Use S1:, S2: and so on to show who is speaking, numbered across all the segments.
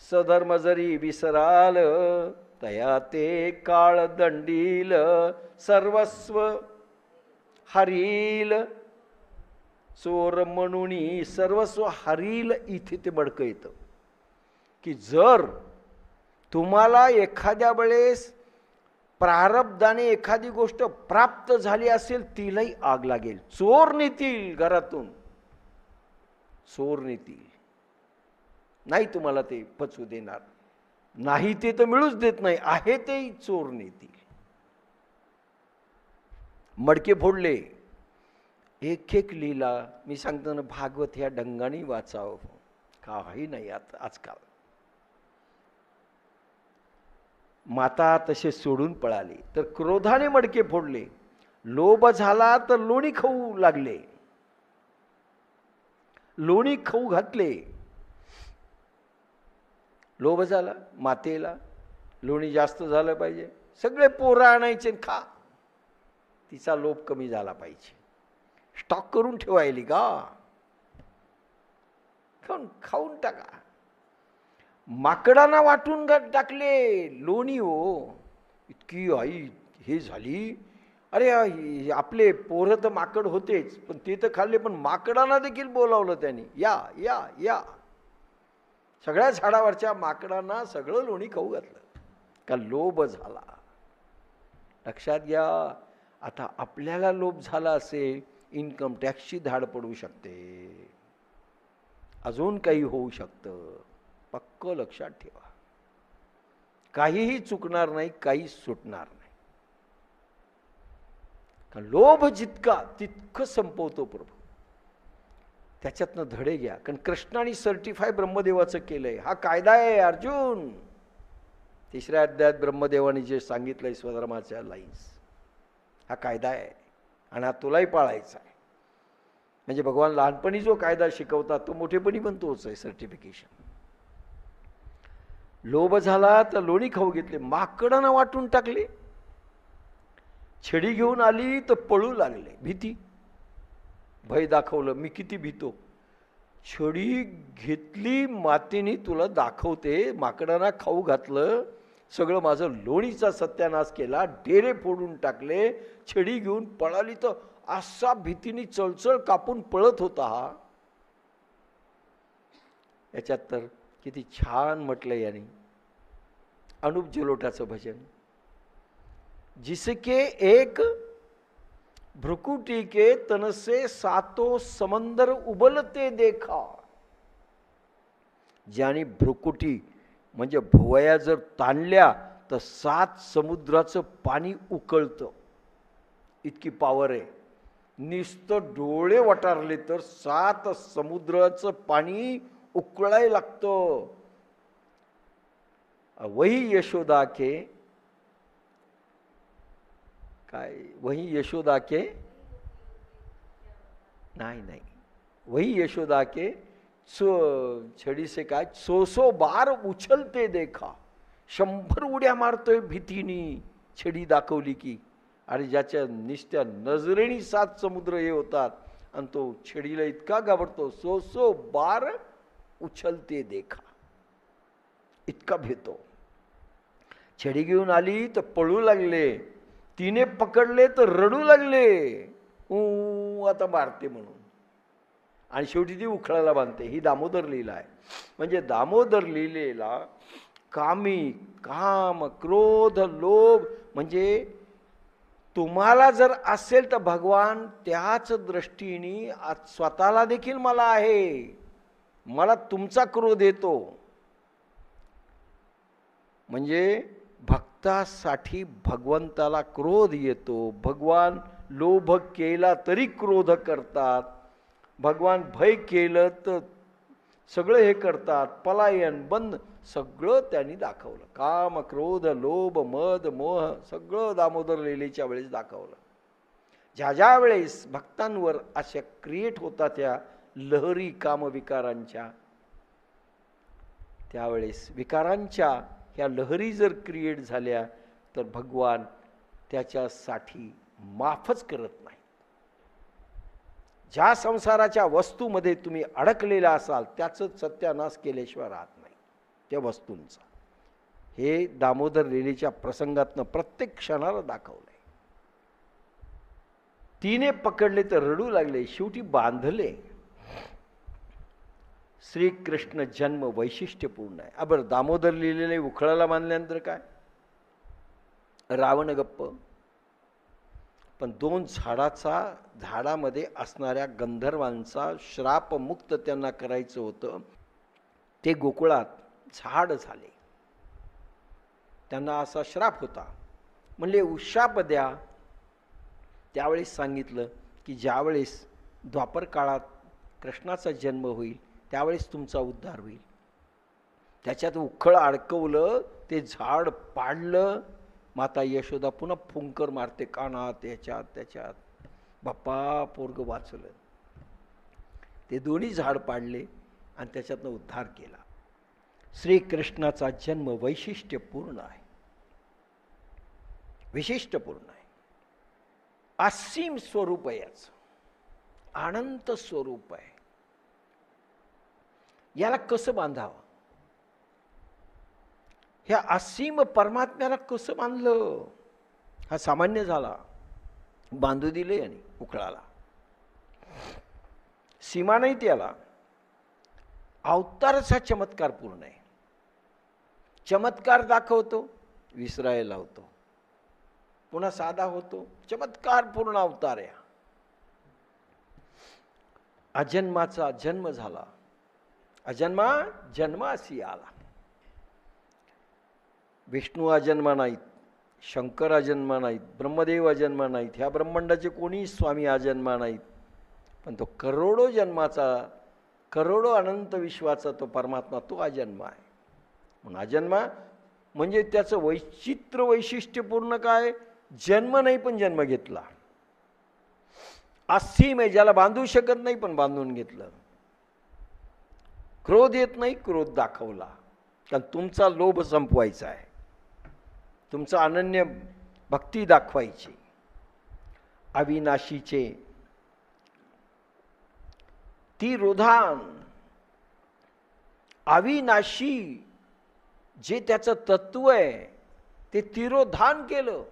S1: सधर्म जरी विसराल तया ते काळ दंडील, सर्वस्व हरील. चोर म्हणून सर्वस्व हरील, इथे ते मडकं येतं की जर तुम्हाला एखाद्या वेळेस प्रारब्धाने एखादी गोष्ट प्राप्त झाली असेल, तिलाही आग लागेल. चोर नेतील घरातून, चोर नेतील, नाही तुम्हाला ते पचवू देणार, नाही ते तर मिळूच देत नाही, आहे तेही चोर नेतील. मडके फोडले. एक एक लीला मी सांगतो ना, भागवत ह्या ढंगाने वाचावं, काही नाही आता आजकाल. माता तसे सोडून पळाली तर क्रोधाने मडके फोडले. लोभ झाला तर लोणी खाऊ लागले, लोणी खाऊ घातले. लोभ झाला, मातेला लोणी जास्त झालं पाहिजे, सगळे पोरं आणायचे खा, तिचा लोभ कमी झाला पाहिजे, स्टॉक करून ठेवायली का, खाऊन टाका. माकडांना वाटून टाकले लोणी. हो, इतकी आई हे झाली. अरे आपले पोरं तर माकड होतेच, पण ते तर खाल्ले, पण माकडांना देखील बोलावलं त्यांनी, या या या. सगळ्या झाडावरच्या माकडांना सगळं लोणी खाऊ घातलं, का लोभ झाला. लक्षात घ्या, आता आपल्याला लोभ झाला असेल, इन्कम टॅक्सची धाड पडू शकते, अजून काही होऊ शकतं. पक्क लक्षात ठेवा, काहीही चुकणार नाही, काही सुटणार नाही. कारण लोभ जितका तितकं संपवतो प्रभू. त्याच्यातनं धडे घ्या, कारण कृष्णाने सर्टिफाय ब्रह्मदेवाचं केलंय. हा कायदा आहे अर्जुन. 3ऱ्या अध्यायात ब्रह्मदेवाने जे सांगितलंय स्वधर्माच्या लाईन्स, हा कायदा आहे आणि हा तुलाही पाळायचा आहे. म्हणजे भगवान लहानपणी जो कायदा शिकवतात तो मोठेपणी पण तोच आहे, सर्टिफिकेशन. लोभ झाला तर लोणी खाऊ घेतले, माकडांना वाटून टाकले. छडी घेऊन आली तर पळू लागले, भीती, भय दाखवलं, मी किती भीतो. छडी घेतली मातेने, तुला दाखवते, माकडांना खाऊ घातलं, सगळं माझं लोणीचा सत्यानाश केला, डेरे फोडून टाकले. छडी घेऊन पळाली तर असा भीतीने चळचळ कापून पळत होता हा. याच्यात तर किती छान म्हटलंय याने, अनुप जलोटाचं भजन. जिसके एक भ्रुकुटी के तन से सातो समंदर उबलते देखा. ज्याने भ्रुकुटी म्हणजे भुवया जर ताणल्या तर 7 समुद्राचं पाणी उकळतं, इतकी पावर आहे. नुसतं डोळे वटारले तर 7 समुद्राचं पाणी उकळायला लागतं. वही यशोदा के, काय वही यशोदा के, नाही वही यशोदा के छडी से काय 100 बार उछलते देखा. 100 उड्या मारतोय भीतीनी छडी दाखवली की. अरे ज्याच्या निस्त्या नजरेनी 7 समुद्र हे होतात आणि तो छडीला इतका घाबरतो, 100 बार उछलते देखा, इतका भेतो. छडी घेऊन आली तर पळू लागले, तिने पकडले तर रडू लागले, आता मारते म्हणून. आणि शेवटी ती उखळायला बांधते. ही दामोदर लीला आहे. म्हणजे दामोदर लीलेला कामी, काम, क्रोध, लोभ म्हणजे तुम्हाला जर असेल तर भगवान त्याच दृष्टीने स्वतःला देखील मला आहे, मला तुमचा क्रोध येतो. म्हणजे भक्तासाठी भगवंताला क्रोध येतो. भगवान लोभ केला तरी क्रोध करतात, भगवान भय केलं तर सगळं हे करतात, पलायन बंद सगळं त्यांनी दाखवलं. काम, क्रोध, लोभ, मद, मोह सगळं दामोदर लीलेच्या वेळेस दाखवलं. ज्या ज्या वेळेस भक्तांवर अशा क्रिएट होतात त्या लहरी कामविकारांच्या, त्यावेळेस विकारांच्या ह्या लहरी जर क्रिएट झाल्या तर भगवान त्याच्यासाठी माफच करत नाही. ज्या संसाराच्या वस्तूमध्ये तुम्ही अडकलेला असाल त्याचं सत्यानाश केल्याशिवाय राहत नाही. त्या वस्तूंचा. हे दामोदर लीलेच्या प्रसंगातनं प्रत्येक क्षणाला दाखवलंय. तिने पकडले तर रडू लागले, शेवटी बांधले. श्रीकृष्ण जन्म वैशिष्ट्यपूर्ण आहे. बरं, दामोदर लीलेने उखळाला बांधल्यानंतर काय? रावण गप्प. पण 2 झाडामध्ये असणाऱ्या गंधर्वांचा श्रापमुक्त त्यांना करायचं होतं. ते गोकुळात झाड झाले. त्यांना असा श्राप होता. म्हणले उशाप द्या. त्यावेळेस सांगितलं की ज्यावेळेस द्वापर काळात कृष्णाचा जन्म होईल त्यावेळेस तुमचा उद्धार होईल. त्याच्यात उखळ अडकवलं, ते झाड पाडलं. माता यशोदा पुन्हा फुंकर मारते कानात, याच्यात त्याच्यात. बाप्पा, पोरग वाचलं. ते दोन्ही झाड पाडले आणि त्याच्यातनं उद्धार केला. श्रीकृष्णाचा जन्म वैशिष्ट्यपूर्ण आहे, विशिष्टपूर्ण आहे. असीम स्वरूप आहे याचं, अनंत स्वरूप आहे. याला कसं बांधावं? ह्या असीम परमात्म्याला कसं बांधलं? हा सामान्य झाला, बांधू दिले आणि उखळाला. सीमा नाही त्याला. अवताराचा चमत्कार पूर्ण आहे. चमत्कार दाखवतो, विसरायला होतो, पुन्हा साधा होतो. चमत्कार पूर्ण अवतार आहे. अजन्माचा जन्म झाला, अजन्मा जन्मासी आला. विष्णू अजन्मा नाहीत, शंकर अजन्मा नाहीत, ब्रह्मदेव अजन्मा नाहीत, ह्या ब्रह्मांडाचे कोणी स्वामी अजन्मा नाहीत. पण तो करोडो जन्माचा, करोडो अनंत विश्वाचा तो परमात्मा, तो अजन्मा आहे. म्हणून अजन्मा म्हणजे त्याचं वैशिष्ट्यपूर्ण काय? जन्म नाही पण जन्म घेतला. असीम आहे, ज्याला बांधू शकत नाही पण बांधून घेतलं. क्रोध येत नाही, क्रोध दाखवला. कारण तुमचा लोभ संपवायचा आहे, तुमचा अनन्य भक्ती दाखवायची. अविनाशीचे तिरोधान, अविनाशी जे त्याचं तत्व आहे ते तिरोधान केलं,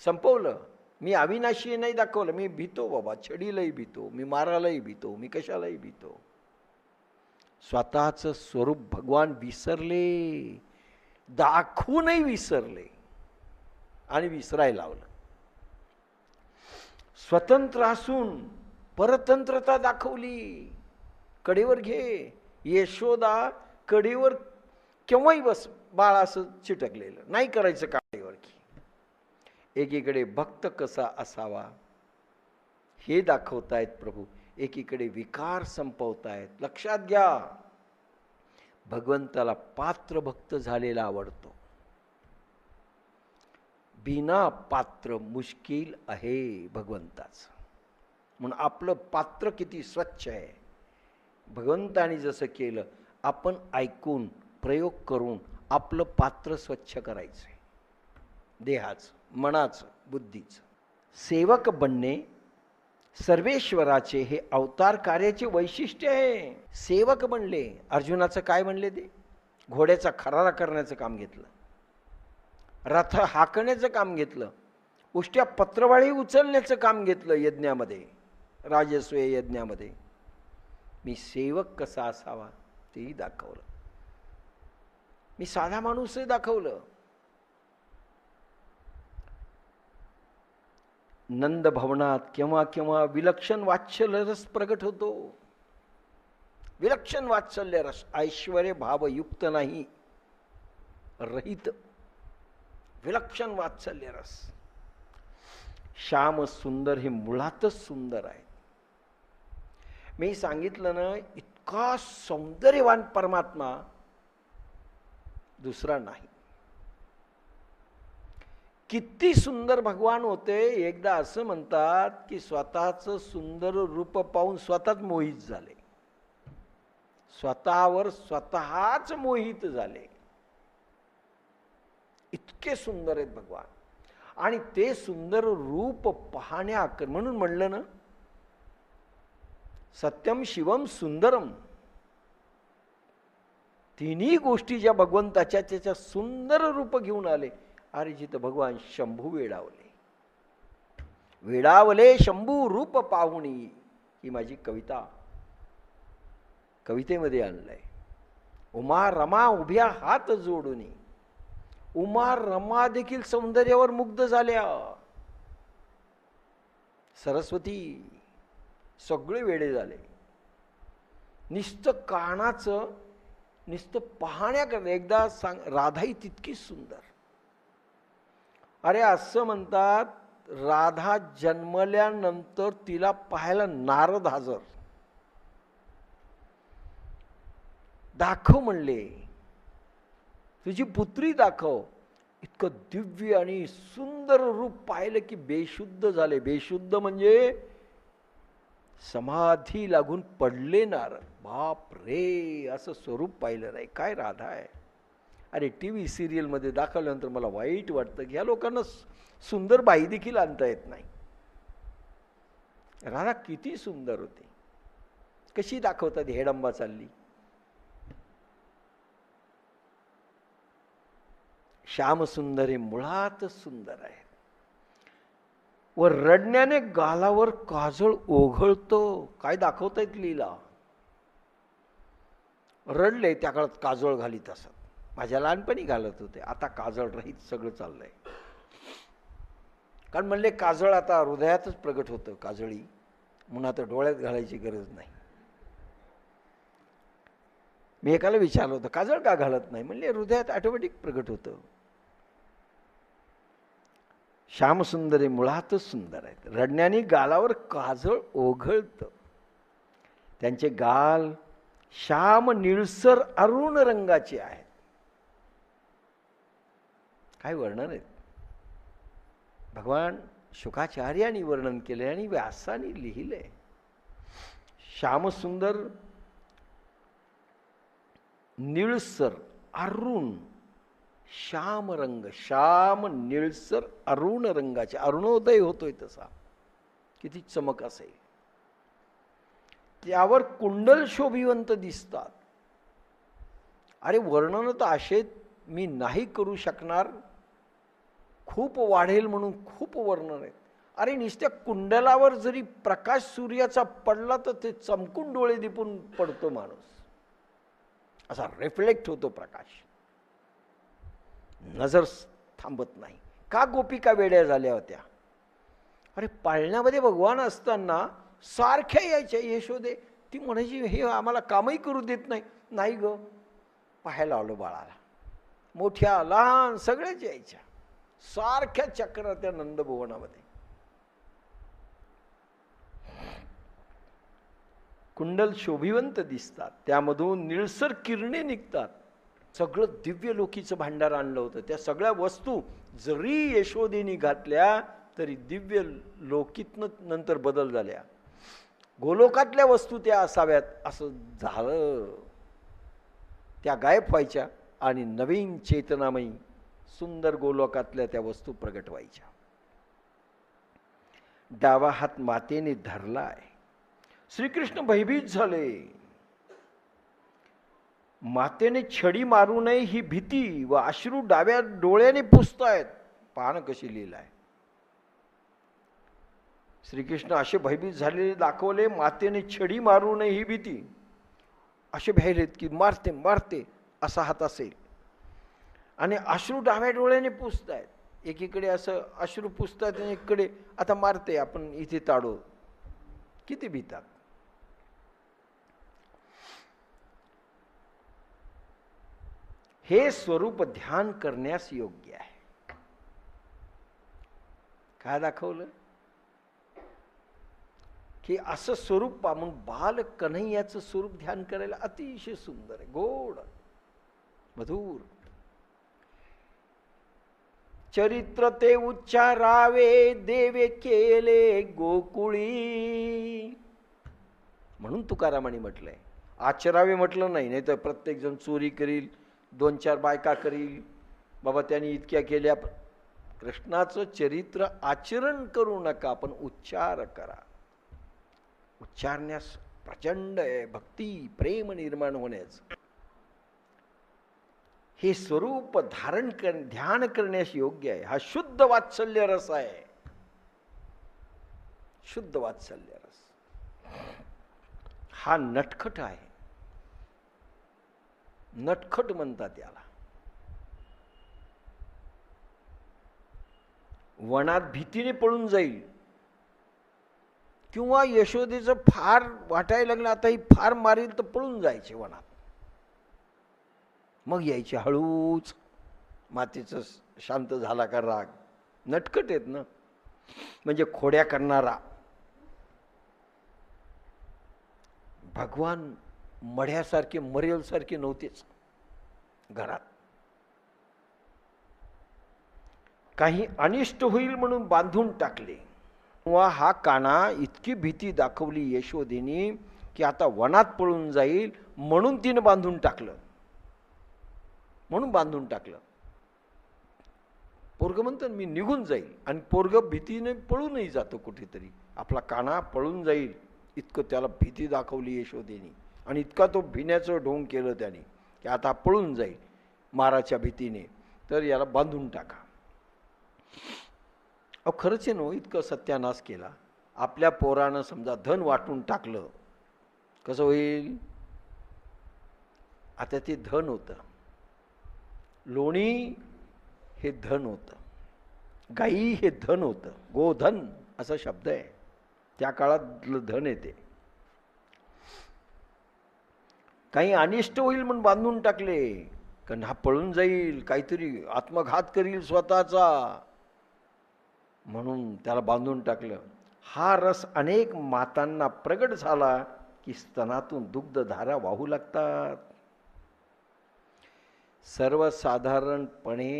S1: संपवलं. मी अविनाशी नाही दाखवलं. मी भीतो बाबा, छडीलाही भीतो, मी मारायलाही भीतो, मी कशालाही भीतो. स्वतःचं स्वरूप भगवान विसरले, दाखवूनही विसरले आणि विसरायला लावलं. स्वतंत्र असून परतंत्रता दाखवली. कडेवर घे. यशोदा कडेवर केव्हाही बस, बाळ असं चिटकलेलं नाही, करायचं कडेवर की. एकीकडे भक्त कसा असावा हे दाखवतायत प्रभू, एकीकडे विकार संपवतायत. लक्षात घ्या, भगवंताला पात्र भक्त झालेला आवडतो. बिना पात्र मुश्किल आहे भगवंताचं. म्हणून आपलं पात्र किती स्वच्छ आहे. भगवंताने जसं केलं, आपण ऐकून प्रयोग करून आपलं पात्र स्वच्छ करायचं आहे. देहाचं, मनाचं, बुद्धीचं. सेवक बनणे सर्वेश्वराचे हे अवतार कार्याचे वैशिष्ट्य आहे. सेवक बनले. अर्जुनाचं काय म्हणले? ते घोड्याचा खरारा करण्याचं काम घेतलं, रथ हाकण्याचं काम घेतलं, उष्ट्या पत्रवाळी उचलण्याचं काम घेतलं यज्ञामध्ये, राजस्वे यज्ञामध्ये. मी सेवक कसा असावा तेही दाखवलं. मी साधा माणूसही दाखवलं. नंद भवनात केव्हा केव्हा विलक्षण वात्सल्य रस प्रगट होतो. विलक्षण वात्सल्य रस, ऐश्वर्य भावयुक्त नाही, रहित विलक्षण वात्सल्य रस. श्याम सुंदर हे मुळातच सुंदर आहे. मी सांगितलं ना, इतका सौंदर्यवान परमात्मा दुसरा नाही. किती सुंदर भगवान होते. एकदा असं म्हणतात की स्वतःचं सुंदर रूप पाहून स्वतःच मोहित झाले, स्वतःवर स्वतःच मोहित झाले. इतके सुंदर आहेत भगवान. आणि ते सुंदर रूप पाहण्या म्हणून म्हणलं ना, सत्यम शिवम सुंदरम. तिन्ही गोष्टी ज्या भगवंताच्या त्याच्या सुंदर रूप घेऊन आले. अरे जिथं भगवान शंभू वेडावले, वेडावले शंभू रूप पाहुणी, ही माझी कविता कवितेमध्ये आणलंय. उमा रमा उभ्या हात जोडून, उमा रमा देखील सौंदर्यावर मुग्ध झाल्या. सरस्वती सगळे वेडे झाले. नुसतं कानाचं, नुसतं पाहण्याकडे एकदा सांग, राधा ही तितकी सुंदर. अरे असं म्हणतात, राधा जन्मल्यानंतर तिला पाहायला नारद हजर. दाखव म्हणले, तुझी पुत्री दाखव. इतकं दिव्य आणि सुंदर रूप पाहिलं की बेशुद्ध झाले. बेशुद्ध म्हणजे समाधी लागून पडले नारद. बाप रे, असं स्वरूप पाहिलं नाही. काय राधा आहे. अरे टीव्ही सिरियलमध्ये दाखवल्यानंतर मला वाईट वाटतं की ह्या लोकांना सुंदर बाई देखील आणता येत नाही. राधा किती सुंदर होती. कशी दाखवतात, हेडंबा चालली. श्यामसुंदर हे मुळात सुंदर आहे. व रडण्याने गालावर काजळ ओघळतो. काय दाखवतायत लीला. रडले त्या काळात काजळ घालीत असत. माझ्या लहानपणी घालत होते, आता काजळ रहित सगळं चाललंय. कारण म्हणले काजळ आता हृदयातच प्रगट होतं. काजळी म्हणून आता डोळ्यात घालायची गरज नाही. मी एकाला विचारलं होतं, काजळ का घालत नाही. म्हणले हृदयात ऑटोमॅटिक प्रगट होतं. श्यामसुंदर हे मुळातच सुंदर आहेत. रडण्याने गालावर काजळ ओघळतं. त्यांचे गाल श्याम निळसर अरुण रंगाचे आहेत. काय वर्णन आहेत. भगवान शुकाचार्यांनी वर्णन केले आणि व्यासाने लिहिले. श्यामसुंदर निळसर अरुण श्याम रंग, श्याम निळसर अरुण रंगाचे. अरुणोदय होतोय तसा. किती चमक असेल. त्यावर कुंडल शोभिवंत दिसतात. अरे वर्णन तर असे मी नाही करू शकणार, खूप वाढेल म्हणून खूप वर्णन आहेत. अरे नुसत्या कुंडलावर जरी प्रकाश सूर्याचा पडला तर ते चमकून डोळे दिपून पडतो माणूस. असा रिफ्लेक्ट होतो प्रकाश. नजर थांबत नाही. का गोपिका वेड्या झाल्या होत्या. अरे पाळण्यामध्ये भगवान असताना सारख्या यायच्या. यशोदे ती म्हणायची, हे आम्हाला कामही करू देत नाही. नाही ग, पाहायला आलो बाळाला. मोठ्या लहान सगळ्याच यायच्या. सारख्या चक्र त्या नंदभुवनामध्ये. कुंडल शोभिवंत दिसतात. त्यामधून निळसर किरणे निघतात. सगळं दिव्य लोकीचं भांडार आणलं होतं. त्या सगळ्या वस्तू जरी यशोदेनी घातल्या तरी दिव्य लोकीतनं नंतर बदल झाल्या. गोलोकातल्या वस्तू त्या असाव्यात असं झालं. त्या गायब व्हायच्या आणि नवीन चेतनामयी सुंदर गोलोकातल्या त्या वस्तू प्रगट व्हायच्या. डावा हात मातेने धरलाय. श्रीकृष्ण भयभीत झाले. मातेने छडी मारू नये ही भीती व अश्रू डाव्या डोळ्याने पुसतायत. पाहणं कशी लिहिलाय. श्रीकृष्ण असे भयभीत झालेले दाखवले. मातेने छडी मारू नये ही भीती. असे भ्यायलेत की मारते मारते असा हात असेल. आणि अश्रू डाव्या डोळ्याने पुसतायत. एकीकडे असं अश्रू पुसतायत आणि एकीकडे आता मारते, आपण इथे ताडू. किती भीतात. हे स्वरूप ध्यान करण्यास योग्य आहे. काय दाखवलं की असं स्वरूप पाहून बाल कन्हैयाचं स्वरूप ध्यान करायला अतिशय सुंदर आहे. गोड मधुर. चरित्र ते उच्चारावे देवे केले गोकुळी म्हणून तुकारामाने म्हटलंय. आचरावे म्हटलं नाही, नाही तर प्रत्येक जण चोरी करील, 2-4 बायका करील, बाबा त्यांनी इतक्या केल्या. कृष्णाचं चरित्र आचरण करू नका, पण उच्चार करा. उच्चारण्यास प्रचंड भक्ती प्रेम निर्माण होण्याचं. हे स्वरूप ध्यान करण्यास योग्य आहे. हा शुद्ध वात्सल्य रस आहे. शुद्ध वात्सल्य रस हा नटखट आहे. नटखट म्हणतात याला. वनात भीतीने पळून जाईल किंवा यशोदेचं फार वाटायला लागलं आता ही फार मारील तर पळून जायचे वनात. मग यायचे हळूच. मातेचं शांत झाला का राग. नटखट आहेत ना, म्हणजे खोड्या करणारा. भगवान मढ्यासारखे मरेलसारखे नव्हतेच. घरात काही अनिष्ट होईल म्हणून बांधून टाकले. किंवा हा काना इतकी भीती दाखवली यशोदेनी की आता वनात पळून जाईल म्हणून तिने बांधून टाकलं. म्हणून बांधून टाकलं. पोरग म्हणतं मी निघून जाईल आणि पोरग भीतीने पळूनही जातो कुठेतरी. आपला काना पळून जाईल इतकं त्याला भीती दाखवली यशोदेनी. आणि इतका तो भिण्याचं ढोंग केलं त्याने की आता पळून जाईल माराच्या भीतीने, तर याला बांधून टाका. अहो खरंच आहे नो, इतकं सत्यानाश केला. आपल्या पोरानं समजा धन वाटून टाकलं, कसं होईल. आता ते धन होतं. लोणी हे धन होतं. गाई हे धन होतं. गोधन असा शब्द आहे. त्या काळातलं धन येते. काही अनिष्ट होईल म्हणून बांधून टाकले. कारण हा पळून जाईल, काहीतरी आत्मघात करील स्वतःचा, म्हणून त्याला बांधून टाकलं. हा रस अनेक मातांना प्रगट झाला की स्तनातून दुग्धधारा वाहू लागतात. सर्वसाधारणपणे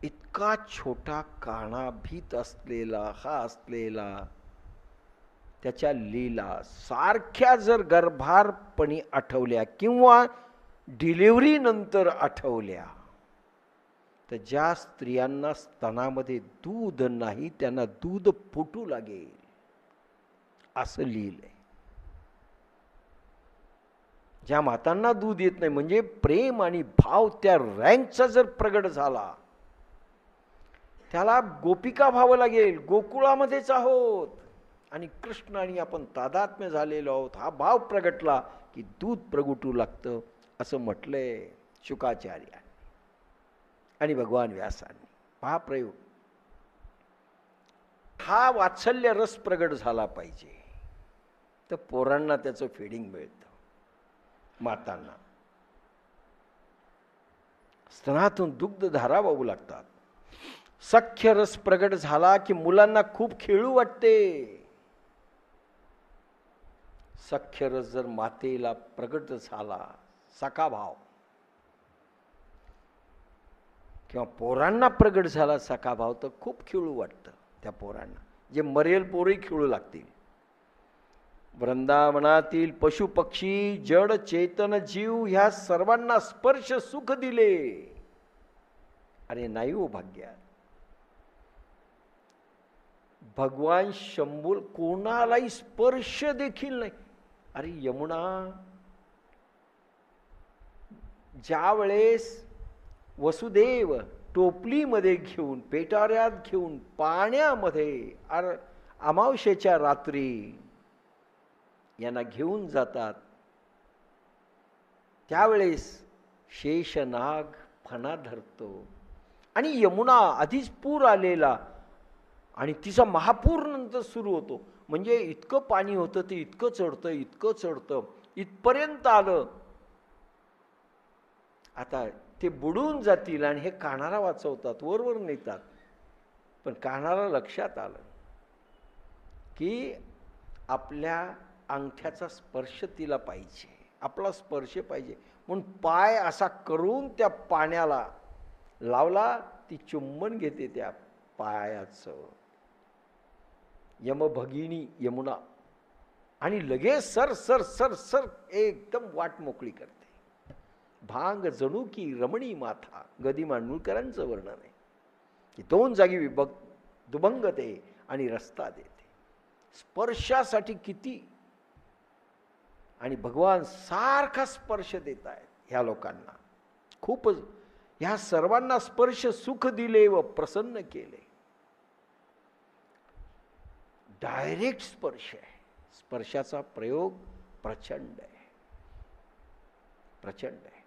S1: इतका छोटा काना भीत असलेला हा असलेला त्याच्या लीला सारख्या जर गर्भारपणी आठवल्या किंवा डिलिव्हरी नंतर आठवल्या तर ज्या स्त्रियांना स्तनामध्ये दूध नाही त्यांना दूध फुटू लागेल असं लिहिलंय. ज्या मातांना दूध येत नाही म्हणजे प्रेम आणि भाव त्या रँकचा जर प्रगट झाला त्याला गोपिका भाव लागेल. गोकुळामध्येच आहोत आणि कृष्ण आणि आपण तादात्म्य झालेलो आहोत. हा भाव प्रगटला की दूध प्रगटू लागतं असं म्हटलंय शुकाचार्याने आणि भगवान व्यासांनी. हा प्रयोग. हा वात्सल्य रस प्रगट झाला पाहिजे तर पोरांना त्याचं फिडिंग मिळतं. मातांना स्तनातून दुग्धधारा वाहू लागतात. सख्य रस प्रगट झाला की मुलांना खूप खेळू वाटते. सख्य रस जर मातेला प्रगट झाला, सखा भाव, किंवा पोरांना प्रगट झाला सखा भाव, तर खूप खेळू वाटतं त्या पोरांना. जे मरेल पोरही खेळू लागतील. वृंदावनातील पशु पक्षी जड चेतन जीव ह्या सर्वांना स्पर्श सुख दिले. अरे नाही हो भाग्या. भगवान शंभू कोणालाही स्पर्श देखील नाही. अरे यमुना ज्या वेळेस वसुदेव टोपलीमध्ये घेऊन पेटाऱ्यात घेऊन पाण्यामध्ये अमावस्येच्या रात्री यांना घेऊन जातात त्यावेळेस शेषनाग फणा धरतो आणि यमुना आधीच पूर आलेला आणि तिचा महापूर नंतर सुरू होतो. म्हणजे इतकं पाणी होतं ते इतकं चढतं इतकं चढतं इथपर्यंत आलं. आता ते बुडून जातील आणि हे कानाला वाचवतात, वरवर नेतात. पण कानाला लक्षात आलं की आपल्या अंगठ्याचा स्पर्श तिला पाहिजे, आपला स्पर्श पाहिजे, म्हणून पाय असा करून त्या पाण्याला लावला. ती चुंबन घेते त्या पायाचं, यमभगिनी यमुना, आणि लगेच सर सर सर सर एकदम वाट मोकळी करते. भांग जणू की रमणी माथा, गदी मांडुळकरांचं वर्णन आहे की दोन जागी दुभंगते आणि रस्ता देते. स्पर्शासाठी किती, आणि भगवान सारखा स्पर्श देत आहेत ह्या लोकांना. खूपच ह्या सर्वांना स्पर्श सुख दिले व प्रसन्न केले. डायरेक्ट स्पर्श आहे. स्पर्शाचा प्रयोग प्रचंड आहे, प्रचंड आहे.